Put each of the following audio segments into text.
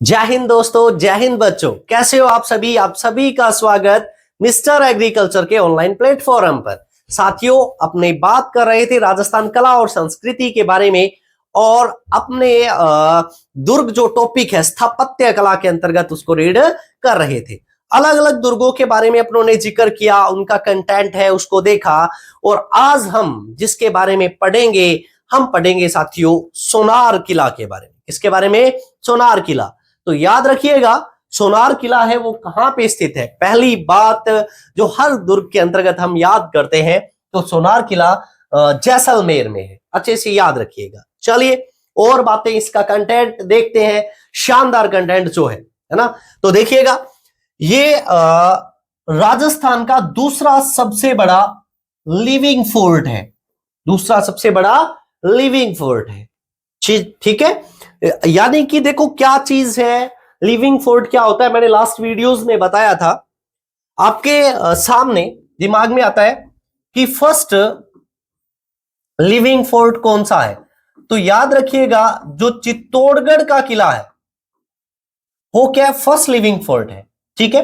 जय हिंद दोस्तों, जय हिंद बच्चों। कैसे हो आप सभी का स्वागत मिस्टर एग्रीकल्चर के ऑनलाइन प्लेटफॉर्म पर। साथियों, अपने बात कर रहे थे राजस्थान कला और संस्कृति के बारे में और अपने दुर्ग जो टॉपिक है स्थापत्य कला के अंतर्गत उसको रीड कर रहे थे। अलग अलग दुर्गों के बारे में अपनों ने जिक्र किया, उनका कंटेंट है उसको देखा। और आज हम जिसके बारे में पढ़ेंगे, हम पढ़ेंगे साथियों सोनार किला के बारे में। किसके बारे में? सोनार किला। तो याद रखिएगा, सोनार किला है वो कहां पे स्थित है। पहली बात जो हर दुर्ग के अंतर्गत हम याद करते हैं तो सोनार किला जैसलमेर में है। अच्छे से याद रखिएगा। चलिए और बातें, इसका कंटेंट देखते हैं। शानदार कंटेंट जो है ना। तो देखिएगा, ये राजस्थान का दूसरा सबसे बड़ा लिविंग फोर्ट है। दूसरा सबसे बड़ा लिविंग फोर्ट है। ठीक है, यानी कि देखो क्या चीज है लिविंग फोर्ट, क्या होता है। मैंने लास्ट वीडियोस में बताया था। आपके सामने दिमाग में आता है कि फर्स्ट लिविंग फोर्ट कौन सा है, तो याद रखिएगा जो चित्तौड़गढ़ का किला है वो क्या है, फर्स्ट लिविंग फोर्ट है। ठीक है,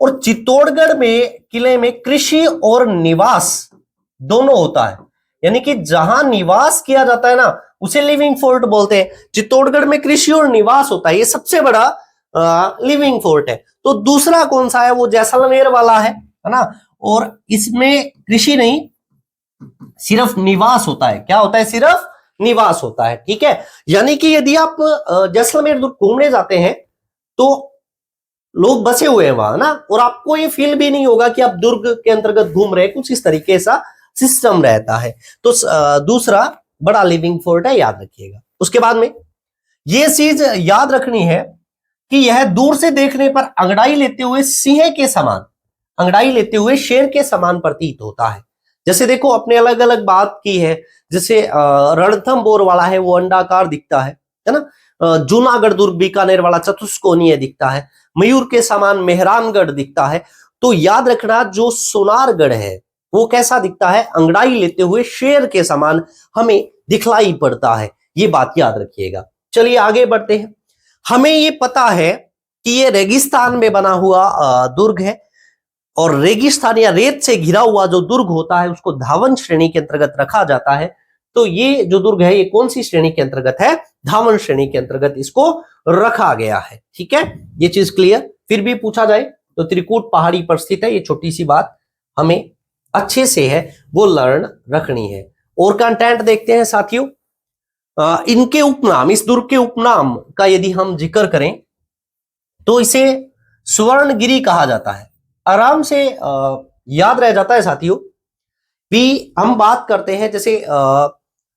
और चित्तौड़गढ़ में किले में कृषि और निवास दोनों होता है, यानी कि जहां निवास किया जाता है ना उसे लिविंग फोर्ट बोलते हैं। चित्तौड़गढ़ में कृषि और निवास होता है, ये सबसे बड़ा लिविंग फोर्ट है। तो दूसरा कौन सा है, वो जैसलमेर वाला है ना। और इसमें कृषि नहीं, सिर्फ निवास होता है। क्या होता है? सिर्फ निवास होता है। ठीक है, यानी कि यदि आप जैसलमेर घूमने जाते हैं तो लोग बसे हुए हैं वहां ना, और आपको ये फील भी नहीं होगा कि आप दुर्ग के अंतर्गत घूम रहे हैं। कुछ इस तरीके सा सिस्टम रहता है। तो दूसरा बड़ा लिविंग फोर्ट है, याद रखिएगा। उसके बाद में यह चीज याद रखनी है कि यह दूर से देखने पर अंगड़ाई लेते हुए सिंह के समान, अंगड़ाई लेते हुए शेर के समान प्रतीत होता है। जैसे देखो, अपने अलग अलग बात की है। जैसे रणथंभौर वाला है वो अंडाकार दिखता है ना। जूनागढ़ दुर्ग बीकानेर वाला चतुष्कोणीय दिखता है। मयूर के समान मेहरानगढ़ दिखता है। तो याद रखना, जो सोनारगढ़ है वो कैसा दिखता है? अंगड़ाई लेते हुए शेर के समान हमें दिखलाई पड़ता है। ये बात याद रखिएगा। चलिए आगे बढ़ते हैं। हमें ये पता है कि ये रेगिस्तान में बना हुआ दुर्ग है, और रेगिस्तान या रेत से घिरा हुआ जो दुर्ग होता है उसको धावन श्रेणी के अंतर्गत रखा जाता है। तो ये जो दुर्ग है ये कौन सी श्रेणी के अंतर्गत है? धावन श्रेणी के अंतर्गत इसको रखा गया है। ठीक है, ये चीज क्लियर। फिर भी पूछा जाए तो त्रिकूट पहाड़ी पर स्थित है। ये छोटी सी बात हमें अच्छे से है वो लर्न रखनी है। और कंटेंट देखते हैं साथियों। इनके उपनाम, इस दुर्ग के उपनाम का यदि हम जिक्र करें तो इसे स्वर्णगिरी कहा जाता है। आराम से याद रह जाता है साथियों। भी हम बात करते हैं जैसे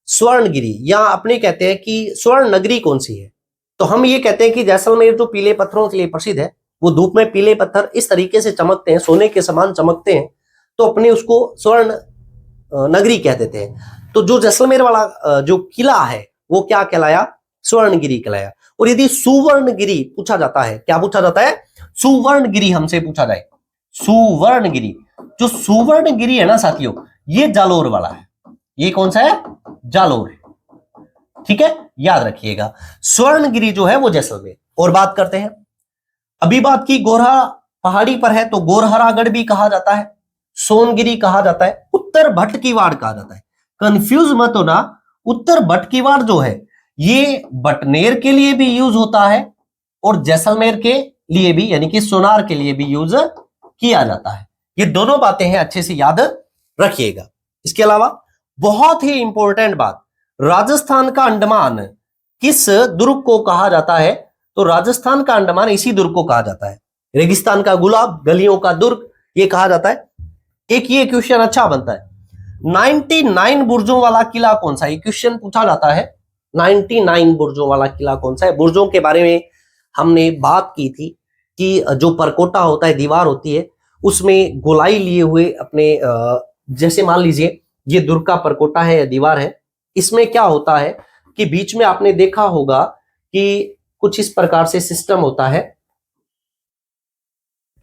स्वर्णगिरी, या अपने कहते हैं कि स्वर्ण नगरी कौन सी है, तो हम ये कहते हैं कि जैसलमेर जो पीले पत्थरों के लिए प्रसिद्ध है, वो धूप में पीले पत्थर इस तरीके से चमकते हैं, सोने के समान चमकते हैं, तो अपने उसको स्वर्ण नगरी कह देते हैं। तो जो जैसलमेर वाला जो किला है वो क्या कहलाया? स्वर्णगिरी कहलाया। और यदि सुवर्णगिरी पूछा जाता है, क्या पूछा जाता है? सुवर्णगिरी हमसे पूछा जाए, सुवर्णगिरी। जो सुवर्णगिरी है ना साथियों, ये जालोर वाला है। ये कौन सा है? जालोर है। ठीक है, याद रखिएगा। स्वर्णगिरी जो है वो जैसलमेर। और बात करते हैं, अभी बात की गोरहा पहाड़ी पर है तो गोरहरागढ़ भी कहा जाता है, सोनगिरी कहा जाता है, उत्तर भटकीवाड़ कहा जाता है। कंफ्यूज मत होना, उत्तर भटकीवाड़ जो है ये बटनेर के लिए भी यूज होता है और जैसलमेर के लिए भी, यानी कि सोनार के लिए भी यूज किया जाता है। ये दोनों बातें हैं, अच्छे से याद रखिएगा। इसके अलावा बहुत ही इंपॉर्टेंट बात, राजस्थान का अंडमान किस दुर्ग को कहा जाता है? तो राजस्थान का अंडमान इसी दुर्ग को कहा जाता है। रेगिस्तान का गुलाब, गलियों का दुर्ग, ये कहा जाता है। एक ये क्वेश्चन अच्छा बनता है, 99 बुर्जों वाला किला कौन सा? ये क्वेश्चन पूछा जाता है, 99 बुर्जों वाला किला कौन सा है? बुर्जों के बारे में हमने बात की थी कि जो परकोटा होता है, दीवार होती है, उसमें गोलाई लिए हुए अपने जैसे मान लीजिए ये दुर्ग का परकोटा है या दीवार है, इसमें क्या होता है कि बीच में आपने देखा होगा कि कुछ इस प्रकार से सिस्टम होता है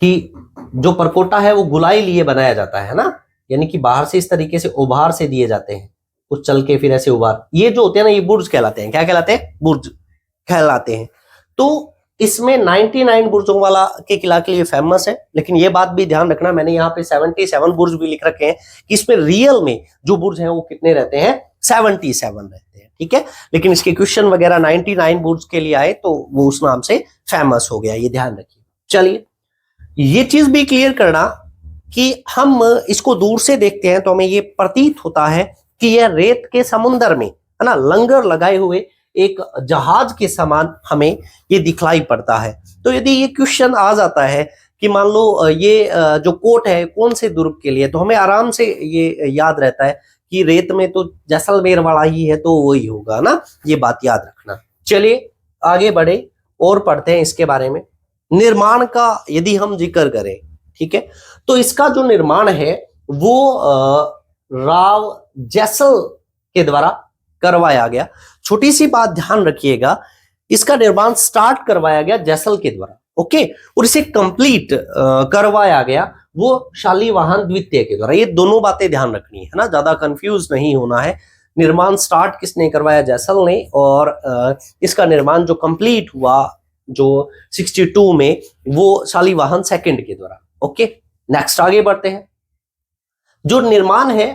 कि जो परकोटा है वो गोलाई लिए बनाया जाता है ना, यानी कि बाहर से इस तरीके से उभार से दिए जाते हैं, कुछ चल के फिर ऐसे उभार, ये जो होते हैं ना ये बुर्ज कहलाते हैं। क्या कहलाते हैं? बुर्ज कहलाते हैं। तो इसमें 99 बुर्जों वाला के किला के लिए फेमस है, लेकिन ये बात भी ध्यान रखना, मैंने यहाँ पे 77 बुर्ज भी लिख रखे हैं कि इसमें रियल में जो बुर्ज हैं वो कितने रहते हैं, 77 रहते हैं, ठीक है। लेकिन इसके क्वेश्चन वगैरह 99 बुर्ज के लिए आए तो वो उस नाम से फेमस हो गया, ये ध्यान रखिए। चलिए ये चीज भी क्लियर करना कि हम इसको दूर से देखते हैं तो हमें ये प्रतीत होता है कि यह रेत के समुद्र में, है ना, लंगर लगाए हुए एक जहाज के समान हमें ये दिखलाई पड़ता है। तो यदि ये क्वेश्चन आ जाता है कि मान लो ये जो कोट है कौन से दुर्ग के लिए, तो हमें आराम से ये याद रहता है कि रेत में तो जैसलमेर वाला ही है तो वही होगा ना, ये बात याद रखना। चलिए आगे बढ़े और पढ़ते हैं इसके बारे में। निर्माण का यदि हम जिक्र करें, ठीक है, तो इसका जो निर्माण है वो राव जैसल के द्वारा करवाया गया। छोटी सी बात ध्यान रखिएगा, इसका निर्माण स्टार्ट करवाया गया जैसल के द्वारा, ओके, और इसे कंप्लीट करवाया गया वो शालीवाहन द्वितीय के द्वारा। ये दोनों बातें ध्यान रखनी है ना, ज्यादा कंफ्यूज नहीं होना है। निर्माण स्टार्ट किसने करवाया, जैसल ने, और इसका निर्माण जो कंप्लीट हुआ जो 62 में वो शालीवाहन सेकंड के द्वारा, ओके। नेक्स्ट आगे बढ़ते हैं। जो निर्माण है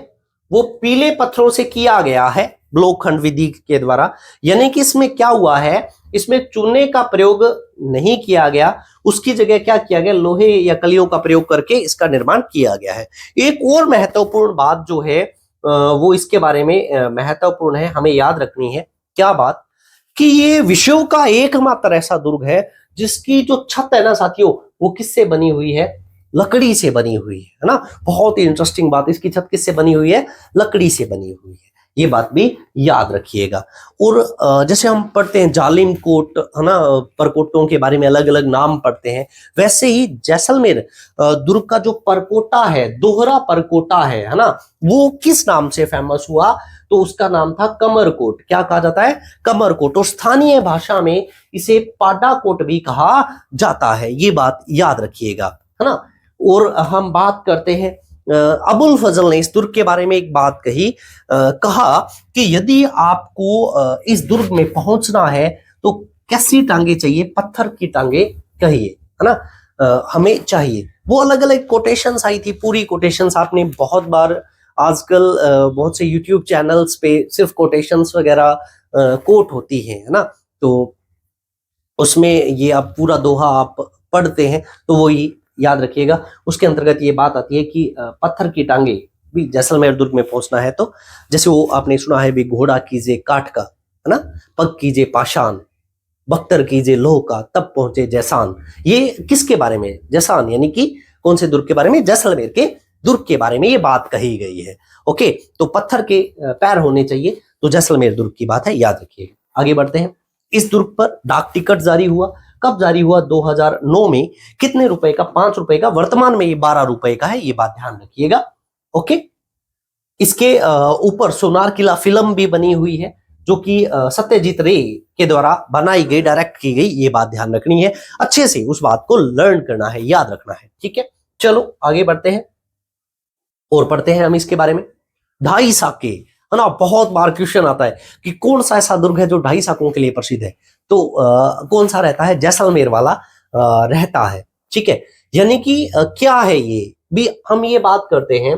वो पीले पत्थरों से किया गया है ब्लॉक खंड विधि के द्वारा, यानी कि इसमें क्या हुआ है, इसमें चूने का प्रयोग नहीं किया गया, उसकी जगह क्या किया गया, लोहे या कलियों का प्रयोग करके इसका निर्माण किया गया है। एक और महत्वपूर्ण बात जो है वो इसके बारे में महत्वपूर्ण है, हमें याद रखनी है। क्या बात, कि ये विश्व का एकमात्र ऐसा दुर्ग है जिसकी जो छत है ना साथियों, वो किससे बनी हुई है, लकड़ी से बनी हुई है ना। बहुत ही इंटरेस्टिंग बात, इसकी छत किससे बनी हुई है, लकड़ी से बनी हुई है, ये बात भी याद रखिएगा। और जैसे हम पढ़ते हैं जालिम कोट, है ना, परकोटों के बारे में अलग अलग नाम पढ़ते हैं, वैसे ही जैसलमेर दुर्ग का जो परकोटा है, दोहरा परकोटा है ना, वो किस नाम से फेमस हुआ, तो उसका नाम था कमरकोट। क्या कहा जाता है, कमरकोट, और स्थानीय भाषा में इसे पाडाकोट भी कहा जाता है, ये बात याद रखिएगा, है ना। और हम बात करते हैं, अबुल फजल ने इस दुर्ग के बारे में एक बात कही, कहा कि यदि आपको इस दुर्ग में पहुंचना है तो कैसी टांगे चाहिए, पत्थर की टांगे कहिए, है ना, हमें चाहिए। वो अलग अलग कोटेशंस आई थी, पूरी कोटेशंस आपने बहुत बार आजकल बहुत से यूट्यूब चैनल्स पे सिर्फ कोटेशंस वगैरह कोट होती है ना, तो उसमें ये आप पूरा दोहा आप पढ़ते हैं तो वो ही याद रखिएगा। उसके अंतर्गत ये बात आती है कि पत्थर की टांगे भी जैसलमेर दुर्ग में पहुंचना है तो, जैसे वो आपने सुना है भी, घोड़ा कीजिए काठ का, है ना, पग कीजिए पाषाण, बख्तर कीजिए लोह का, तब पहुंचे जैसान। ये किसके बारे में, जैसान, यानी कि कौन से दुर्ग के बारे में, जैसलमेर के दुर्ग के बारे में ये बात कही गई है, ओके। तो पत्थर के पैर होने चाहिए, तो जैसलमेर दुर्ग की बात है, याद रखिएगा। आगे बढ़ते हैं। इस दुर्ग पर डाक टिकट जारी हुआ, कब जारी हुआ, 2009 में। कितने रुपए का, 5 रुपए का, वर्तमान में ये 12 रुपए का है, ये बात ध्यान रखिएगा, ओके। इसके ऊपर सोनार किला फिल्म भी बनी हुई है जो कि सत्यजीत रे के द्वारा बनाई गई, डायरेक्ट की गई, ये बात ध्यान रखनी है, अच्छे से उस बात को लर्न करना है, याद रखना है, ठीक है। चलो आगे बढ़ते हैं और पढ़ते हैं हम इसके बारे में। ढाई साके, है ना, बहुत बार क्वेश्चन आता है कि कौन सा ऐसा दुर्ग है जो ढाई साकों के लिए प्रसिद्ध है, तो कौन सा रहता है, जैसलमेर वाला रहता है, ठीक है। यानी कि क्या है ये भी, हम ये बात करते हैं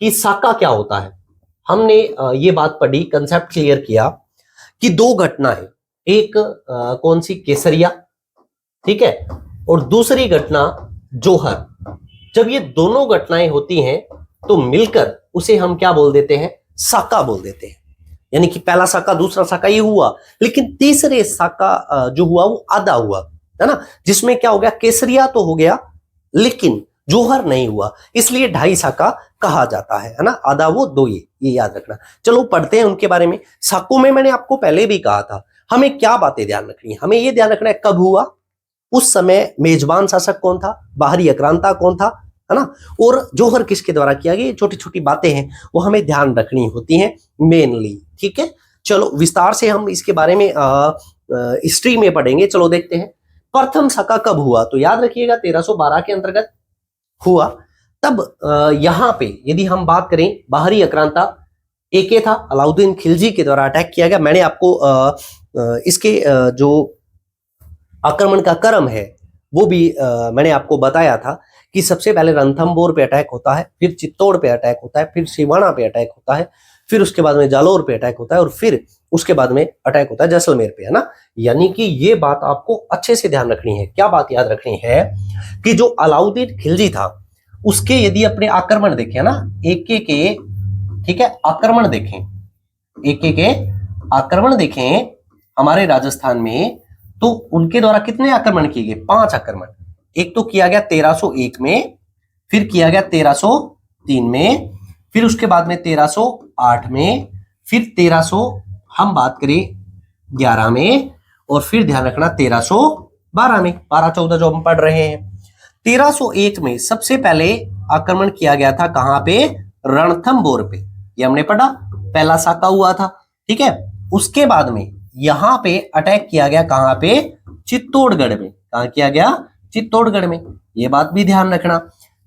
कि साका क्या होता है। हमने ये बात पढ़ी, कंसेप्ट क्लियर किया कि दो घटनाएं, एक कौन सी, केसरिया, ठीक है, और दूसरी घटना जोहर। जब ये दोनों घटनाएं होती हैं तो मिलकर उसे हम क्या बोल देते हैं, साका बोल देते हैं। यानी कि पहला साका दूसरा साका ये हुआ, लेकिन तीसरे साका जो हुआ वो आधा हुआ, है ना, जिसमें क्या हो गया, केसरिया तो हो गया लेकिन जोहर नहीं हुआ, इसलिए ढाई साका कहा जाता है ना, आधा वो दो ये याद रखना। चलो पढ़ते हैं उनके बारे में। साकों में मैंने आपको पहले भी कहा था, हमें क्या बातें ध्यान रखनी है, हमें ये ध्यान रखना है कब हुआ, उस समय मेजबान शासक कौन था, बाहरी आक्रांता कौन था, है ना, और जोहर किसके द्वारा किया गया। छोटी छोटी बातें हैं वो हमें ध्यान रखनी होती हैं मेनली, ठीक है। चलो विस्तार से हम इसके बारे में हिस्ट्री में पढ़ेंगे। चलो देखते हैं प्रथम साका कब हुआ, तो याद रखिएगा 1312 के अंतर्गत हुआ। तब यहाँ पे यदि हम बात करें, बाहरी आक्रांता एक था, अलाउद्दीन खिलजी के द्वारा अटैक किया गया। मैंने आपको इसके जो आक्रमण का क्रम है वो भी मैंने आपको बताया था कि सबसे पहले रणथंभौर पे अटैक होता है, फिर चित्तौड़ पे अटैक होता है, फिर सिवाना पे अटैक होता है, फिर उसके बाद में जालोर पे अटैक होता है और फिर उसके बाद में अटैक होता है जैसलमेर पे, है ना। यानी कि ये बात आपको अच्छे से ध्यान रखनी है। क्या बात याद रखनी है कि जो अलाउद्दीन खिलजी था उसके यदि अपने आक्रमण देखें ना, एक एक के, ठीक है, आक्रमण देखें, एक एक के आक्रमण देखें हमारे राजस्थान में, तो उनके द्वारा कितने आक्रमण किए गए? 5 आक्रमण। एक तो किया गया 1301 में, फिर किया गया 1303 में, फिर उसके बाद में 1308 में, फिर 1300 हम बात करें 11 में, और फिर ध्यान रखना 1312 में, 12-14 जो हम पढ़ रहे हैं। 1301 में सबसे पहले आक्रमण किया गया था कहां पे? रणथंभौर पे, ये हमने पढ़ा, पहला साका हुआ था, ठीक है। उसके बाद में यहां पे अटैक किया गया कहां पे? चित्तौड़गढ़ में। कहां किया गया? चित्तौड़गढ़ में, ये बात भी ध्यान रखना।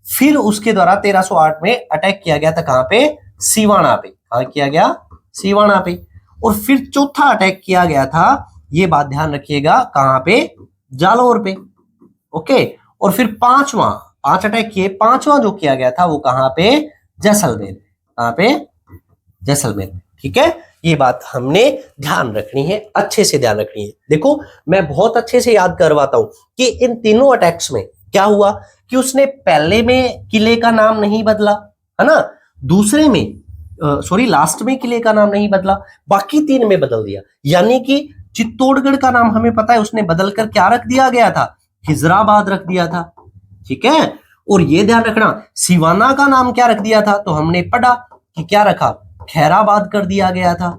फिर उसके द्वारा 1308 में अटैक किया गया था कहां पे? सिवाना पे। कहां किया गया? सिवाना पे। और फिर चौथा अटैक किया गया था, ये बात ध्यान रखिएगा, कहां पे? जालोर पे, ओके। और फिर 5 अटैक किए, 5वां जो किया गया था वो कहां पे? जैसलमेर। कहां पे? जैसलमेर, ठीक है। ये बात हमने ध्यान रखनी है, अच्छे से ध्यान रखनी है। देखो मैं बहुत अच्छे से याद करवाता हूं कि इन तीनों अटैक्स में क्या हुआ कि उसने पहले में किले का नाम नहीं बदला, है ना, दूसरे में लास्ट में किले का नाम नहीं बदला, बाकी 3 में बदल दिया। यानी कि चित्तौड़गढ़ का नाम हमें पता है उसने बदलकर क्या रख दिया गया था? खिजराबाद रख दिया था, ठीक है। और ये ध्यान रखना सिवाना का नाम क्या रख दिया था? तो हमने पढ़ा कि क्या रखा? खैराबाद कर दिया गया था,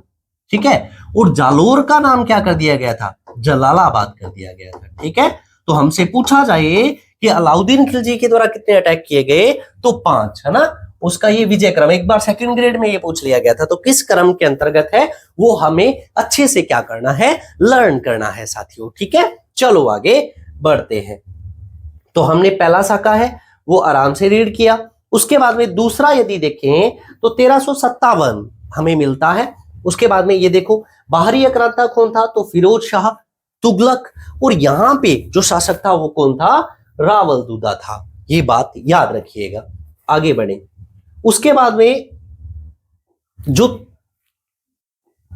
ठीक है। और जालोर का नाम क्या कर दिया गया था? जलालाबाद कर दिया गया था, ठीक है। तो हमसे पूछा जाए कि अलाउद्दीन खिलजी के द्वारा कितने अटैक किए गए? तो 5, है ना। उसका ये विजय क्रम एक बार सेकंड ग्रेड में ये पूछ लिया गया था, तो किस क्रम के अंतर्गत है वो हमें अच्छे से क्या करना है? लर्न करना है साथियों, ठीक है। चलो आगे बढ़ते हैं। तो हमने पहला साका है वो आराम से रीड किया। उसके बाद में दूसरा यदि देखें तो 1357 हमें मिलता है। उसके बाद में ये देखो बाहरी आक्रांता कौन था? तो फिरोज शाह तुगलक। और यहां पे जो शासक था वो कौन था? रावल दूदा था। ये बात याद रखिएगा। आगे बढ़े। उसके बाद में जो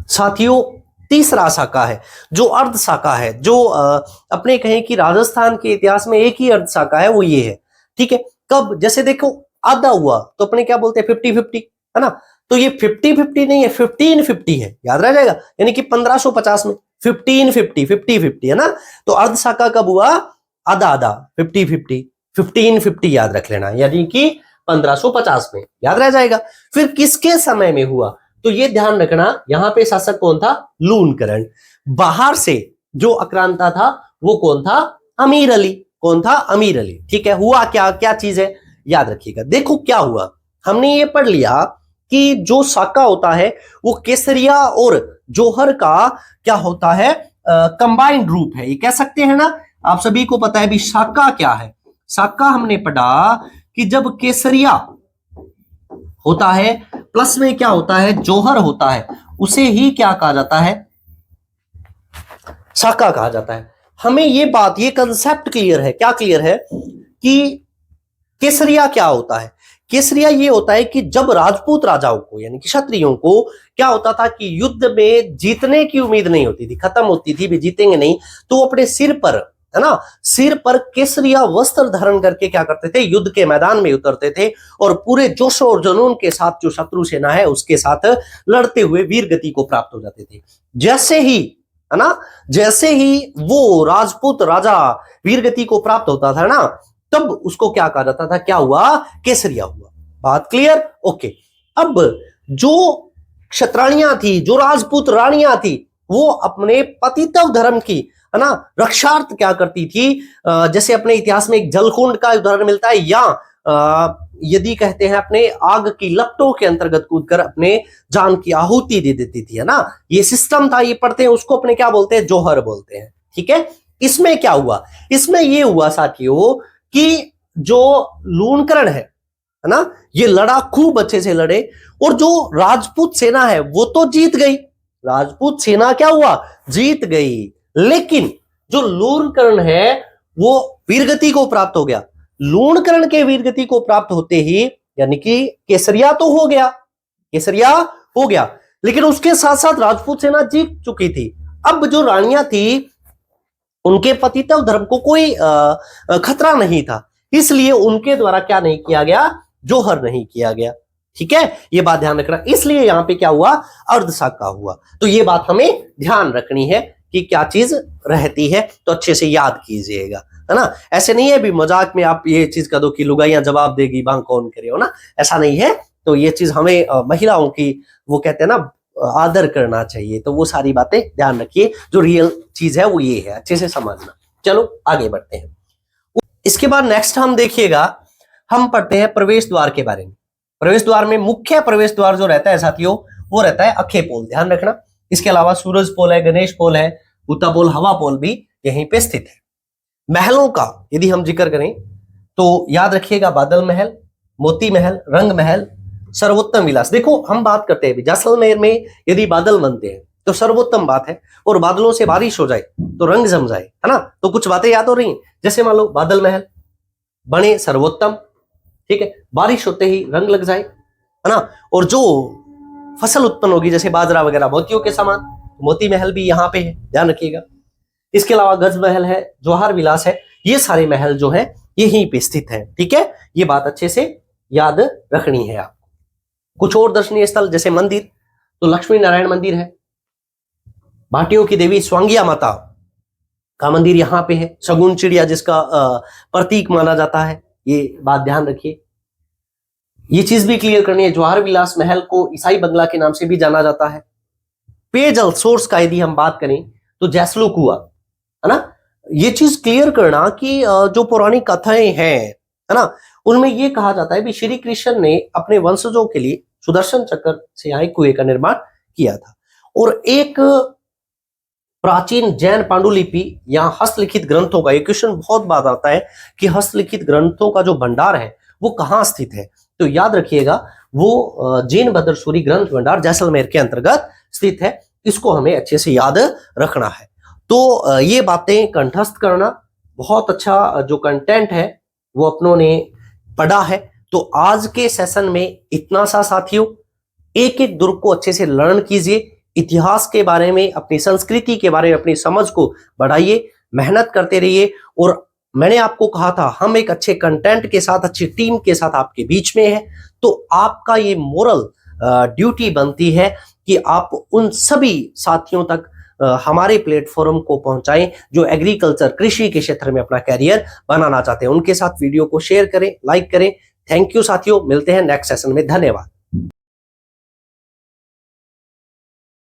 साथियों तीसरा साका है जो अर्ध साका है, जो अपने कहें कि राजस्थान के इतिहास में एक ही अर्ध साका है, वो ये है, ठीक है। कब? जैसे देखो आधा हुआ तो अपने क्या बोलते हैं? 50-50, है ना। तो ये 50-50 नहीं है, 1550 है, याद रह जाएगा। यानी कि 1550 में 1550, 50-50, है ना। तो अर्ध साका कब हुआ? आधा आधा, 50-50, 1550 याद रख लेना, यानी कि 1550 में, याद रह जाएगा। फिर किसके समय में हुआ? तो ये ध्यान रखना यहां पे शासक कौन था? लूणकरण। बाहर से जो आक्रांता था वो कौन था? अमीर अली। कौन था? अमीर अली, ठीक है। हुआ क्या? क्या चीज है याद रखिएगा। देखो क्या हुआ, हमने ये पढ़ लिया कि जो साका होता है वो केसरिया और जौहर का क्या होता है? कंबाइंड रूप है, ये कह सकते हैं ना। आप सभी को पता है भी साका क्या है। साका हमने पढ़ा कि जब केसरिया होता है प्लस में क्या होता है? जौहर होता है, उसे ही क्या कहा जाता है? साका कहा जाता है। हमें ये बात, ये कंसेप्ट क्लियर है। क्या क्लियर है? कि केसरिया क्या होता है? केसरिया ये होता है कि जब राजपूत राजाओं को यानी कि क्षत्रियों को क्या होता था कि युद्ध में जीतने की उम्मीद नहीं होती थी, खत्म होती थी, भी जीतेंगे नहीं, तो अपने सिर पर, है ना, सिर पर केसरिया वस्त्र धारण करके क्या करते थे? युद्ध के मैदान में उतरते थे और पूरे जोश और जुनून के साथ जो शत्रु सेना है उसके साथ लड़ते हुए वीर गति को प्राप्त हो जाते थे। जैसे ही, है ना, जैसे ही वो राजपूत राजा वीर गति को प्राप्त होता था ना, तब उसको क्या कहा जाता था? क्या हुआ? केसरिया हुआ। बात क्लियर? ओके। अब जो क्षत्राणियां थी, जो राजपूत रानियां थी, वो अपने पतितव धर्म की, है ना, रक्षार्थ क्या करती थी? जैसे अपने इतिहास में एक जलकुंड का उदाहरण मिलता है, या यदि कहते हैं अपने आग की लपटों के अंतर्गत कूदकर अपने जान की आहुति दे देती थी, है ना। ये सिस्टम था, ये पढ़ते हैं, उसको अपने क्या बोलते हैं? जौहर बोलते हैं, ठीक है। इसमें क्या हुआ? इसमें ये हुआ साथियों कि जो लूणकरण है ना, ये लड़ा, खूब अच्छे से लड़े, और जो राजपूत सेना है वो तो जीत गई। राजपूत सेना क्या हुआ? जीत गई। लेकिन जो लूणकरण है वो वीरगति को प्राप्त हो गया। लूणकरण के वीरगति को प्राप्त होते ही यानी कि केसरिया तो हो गया, केसरिया हो गया, लेकिन उसके साथ साथ राजपूत सेना जीत चुकी थी। अब जो रानियां थी उनके पतितव धर्म को कोई खतरा नहीं था, इसलिए उनके द्वारा क्या नहीं किया गया, जोहर नहीं किया गया। ठीक है, ये बात ध्यान रखना। इसलिए यहां पे क्या हुआ, अर्धशाखा हुआ। तो ये बात हमें ध्यान रखनी है कि क्या चीज रहती है, तो अच्छे से याद कीजिएगा, है ना। ऐसे नहीं है भी मजाक में आप ये चीज कर दो कि लुगाइयां जवाब देगी बांग कौन करे, हो ना, ऐसा नहीं है। तो ये चीज हमें महिलाओं की वो कहते हैं ना आदर करना चाहिए, तो वो सारी बातें ध्यान रखिए। जो रियल चीज है वो ये है, अच्छे से समझना। चलो आगे बढ़ते हैं। इसके बाद नेक्स्ट हम देखिएगा, हम पढ़ते हैं प्रवेश द्वार के बारे में। प्रवेश द्वार में मुख्य प्रवेश द्वार जो रहता है साथियों, वो रहता है अखे पोल, ध्यान रखना। इसके अलावा सूरज पोल है, गणेश पोल है, बुद्धा पोल, हवा पोल भी यहीं पे स्थित है। महलों का यदि हम जिक्र करें तो याद रखिएगा, बादल महल, मोती महल, रंग महल, सर्वोत्तम विलास। देखो हम बात करते हैं जैसलमेर में यदि बादल बनते हैं तो सर्वोत्तम बात है, और बादलों से बारिश हो जाए तो रंग जम जाए, है ना। तो कुछ बातें याद हो रही हैं, जैसे मान लो बादल महल बने सर्वोत्तम, ठीक है, बारिश होते ही रंग लग जाए, है ना, और जो फसल उत्पन्न होगी जैसे बाजरा वगैरह मोतियों के समान, मोती महल भी यहाँ पे है, ध्यान रखिएगा। इसके अलावा गज महल है, जवाहर विलास है, ये सारे महल जो है यहीं पे स्थित है। ठीक है, ये बात अच्छे से याद रखनी है आपको। कुछ और दर्शनीय स्थल जैसे मंदिर, तो लक्ष्मी नारायण मंदिर है, भाटियों की देवी स्वांगिया माता का मंदिर यहाँ पे है, शगुन चिड़िया जिसका प्रतीक माना जाता है, ये बात ध्यान रखिए। ये चीज भी क्लियर करनी है, जवाहर विलास महल को ईसाई बंगला के नाम से भी जाना जाता है। पेयजल सोर्स का यदि हम बात करें तो जैसलू कुआं, है ना। ये चीज क्लियर करना कि जो पौराणिक कथाएं हैं, है ना, उनमें ये कहा जाता है कि श्री कृष्ण ने अपने वंशजों के लिए सुदर्शन चक्र से यहाँ कुएं का निर्माण किया था। और एक प्राचीन जैन पांडुलिपि या हस्तलिखित ग्रंथों का, ये क्वेश्चन बहुत बार आता है कि हस्तलिखित ग्रंथों का जो भंडार है वो कहाँ स्थित है, तो याद रखिएगा वो जैन भद्रसूरी ग्रंथ भंडार जैसलमेर के अंतर्गत स्थित है। इसको हमें अच्छे से याद रखना है। तो ये बातें कंठस्थ करना, बहुत अच्छा जो कंटेंट है वो अपनों ने पढ़ा है। तो आज के सेशन में इतना सा साथियों, एक एक दुर्ग को अच्छे से लर्न कीजिए, इतिहास के बारे में, अपनी संस्कृति के बारे में अपनी समझ को बढ़ाइए, मेहनत करते रहिए। और मैंने आपको कहा था हम एक अच्छे कंटेंट के साथ, अच्छी टीम के साथ आपके बीच में है, तो आपका ये मोरल ड्यूटी बनती है कि आप उन सभी साथियों तक हमारे प्लेटफॉर्म को पहुंचाएं जो एग्रीकल्चर, कृषि के क्षेत्र में अपना कैरियर बनाना चाहते हैं। उनके साथ वीडियो को शेयर करें, लाइक करें। थैंक यू साथियों, मिलते हैं नेक्स्ट सेशन में। धन्यवाद।